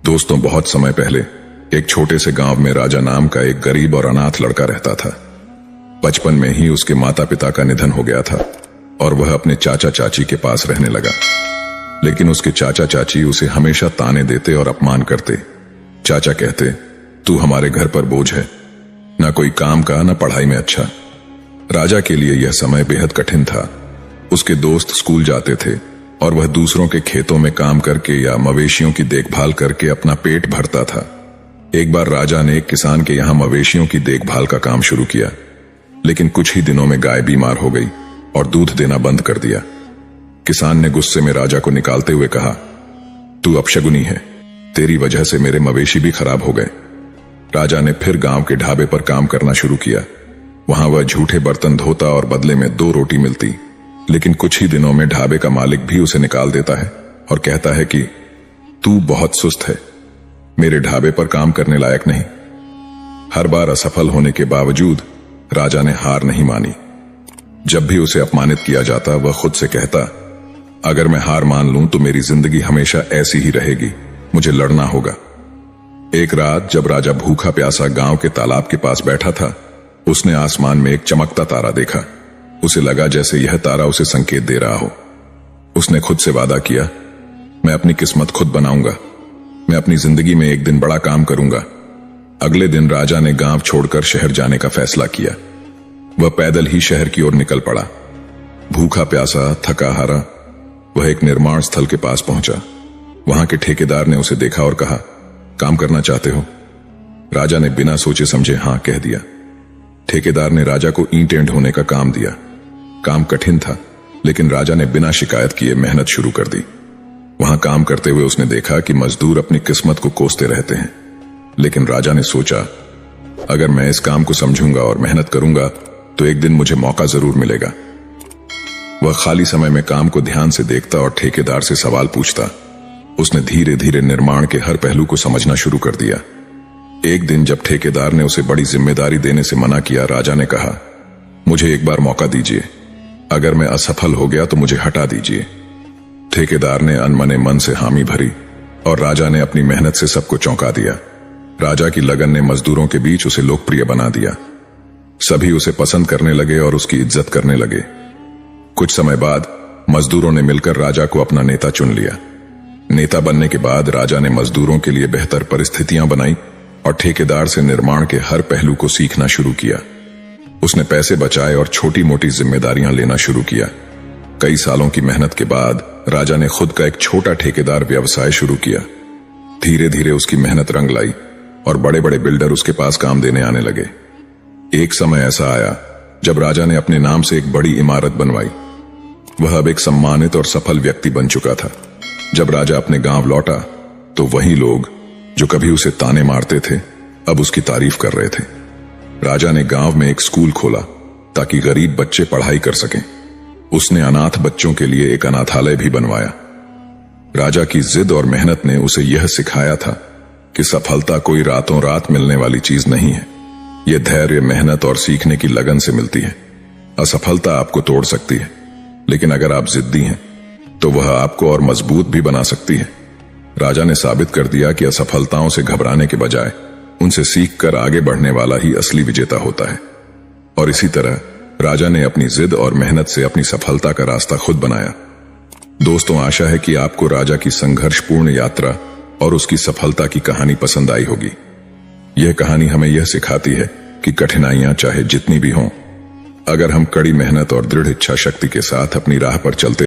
दोस्तों, बहुत समय पहले एक छोटे से गांव में राजा नाम का एक गरीब और अनाथ लड़का रहता था। बचपन में ही उसके माता पिता का निधन हो गया था और वह अपने चाचा चाची के पास रहने लगा। लेकिन उसके चाचा चाची उसे हमेशा ताने देते और अपमान करते। चाचा कहते, तू हमारे घर पर बोझ है, ना कोई काम का ना पढ़ाई में अच्छा। राजा के लिए यह समय बेहद कठिन था। उसके दोस्त स्कूल जाते थे और वह दूसरों के खेतों में काम करके या मवेशियों की देखभाल करके अपना पेट भरता था। एक बार राजा ने एक किसान के यहां मवेशियों की देखभाल का काम शुरू किया, लेकिन कुछ ही दिनों में गाय बीमार हो गई और दूध देना बंद कर दिया। किसान ने गुस्से में राजा को निकालते हुए कहा, तू अपशगुनी है, तेरी वजह से मेरे मवेशी भी खराब हो गए। राजा ने फिर गांव के ढाबे पर काम करना शुरू किया। वहां वह झूठे बर्तन धोता और बदले में 2 रोटी मिलती। लेकिन कुछ ही दिनों में ढाबे का मालिक भी उसे निकाल देता है और कहता है कि तू बहुत सुस्त है, मेरे ढाबे पर काम करने लायक नहीं। हर बार असफल होने के बावजूद राजा ने हार नहीं मानी। जब भी उसे अपमानित किया जाता वह खुद से कहता, अगर मैं हार मान लूं तो मेरी जिंदगी हमेशा ऐसी ही रहेगी, मुझे लड़ना होगा। एक रात जब राजा भूखा प्यासा गांव के तालाब के पास बैठा था, उसने आसमान में एक चमकता तारा देखा। उसे लगा जैसे यह तारा उसे संकेत दे रहा हो। उसने खुद से वादा किया, मैं अपनी किस्मत खुद बनाऊंगा, मैं अपनी जिंदगी में एक दिन बड़ा काम करूंगा। अगले दिन राजा ने गांव छोड़कर शहर जाने का फैसला किया। वह पैदल ही शहर की ओर निकल पड़ा। भूखा प्यासा, थका हारा, वह एक निर्माण स्थल के पास पहुंचा। वहां के ठेकेदार ने उसे देखा और कहा, काम करना चाहते हो? राजा ने बिना सोचे समझे हां कह दिया। ठेकेदार ने राजा को ईंटें ढोने का काम दिया। काम कठिन था, लेकिन राजा ने बिना शिकायत किए मेहनत शुरू कर दी। वहां काम करते हुए उसने देखा कि मजदूर अपनी किस्मत को कोसते रहते हैं। लेकिन राजा ने सोचा, अगर मैं इस काम को समझूंगा और मेहनत करूंगा तो एक दिन मुझे मौका जरूर मिलेगा। वह खाली समय में काम को ध्यान से देखता और ठेकेदार से सवाल पूछता। उसने धीरे धीरे निर्माण के हर पहलू को समझना शुरू कर दिया। एक दिन जब ठेकेदार ने उसे बड़ी जिम्मेदारी देने से मना किया, राजा ने कहा, मुझे एक बार मौका दीजिए, अगर मैं असफल हो गया तो मुझे हटा दीजिए। ठेकेदार ने अनमने मन से हामी भरी और राजा ने अपनी मेहनत से सबको चौंका दिया। राजा की लगन ने मजदूरों के बीच उसे लोकप्रिय बना दिया। सभी उसे पसंद करने लगे और उसकी इज्जत करने लगे। कुछ समय बाद मजदूरों ने मिलकर राजा को अपना नेता चुन लिया। नेता बनने के बाद राजा ने मजदूरों के लिए बेहतर परिस्थितियां बनाई और ठेकेदार से निर्माण के हर पहलू को सीखना शुरू किया। उसने पैसे बचाए और छोटी मोटी जिम्मेदारियां लेना शुरू किया। कई सालों की मेहनत के बाद राजा ने खुद का एक छोटा ठेकेदार व्यवसाय शुरू किया। धीरे धीरे उसकी मेहनत रंग लाई और बड़े बड़े बिल्डर उसके पास काम देने आने लगे। एक समय ऐसा आया जब राजा ने अपने नाम से एक बड़ी इमारत बनवाई। वह अब एक सम्मानित और सफल व्यक्ति बन चुका था। जब राजा अपने गांव लौटा तो वही लोग जो कभी उसे ताने मारते थे अब उसकी तारीफ कर रहे थे। राजा ने गांव में एक स्कूल खोला ताकि गरीब बच्चे पढ़ाई कर सकें। उसने अनाथ बच्चों के लिए एक अनाथालय भी बनवाया। राजा की जिद और मेहनत ने उसे यह सिखाया था कि सफलता कोई रातों रात मिलने वाली चीज नहीं है। यह धैर्य, मेहनत और सीखने की लगन से मिलती है। असफलता आपको तोड़ सकती है, लेकिन अगर आप जिद्दी हैं तो वह आपको और मजबूत भी बना सकती है। राजा ने साबित कर दिया कि असफलताओं से घबराने के बजाय उनसे सीखकर आगे बढ़ने वाला ही असली विजेता होता है। और इसी तरह राजा ने अपनी जिद और मेहनत से अपनी सफलता का रास्ता खुद बनाया। दोस्तों, आशा है कि आपको राजा की संघर्षपूर्ण यात्रा और उसकी सफलता की कहानी पसंद आई होगी। यह कहानी हमें यह सिखाती है कि कठिनाइयां चाहे जितनी भी हों, अगर हम कड़ी मेहनत और दृढ़ इच्छा शक्ति के साथ अपनी राह पर चलते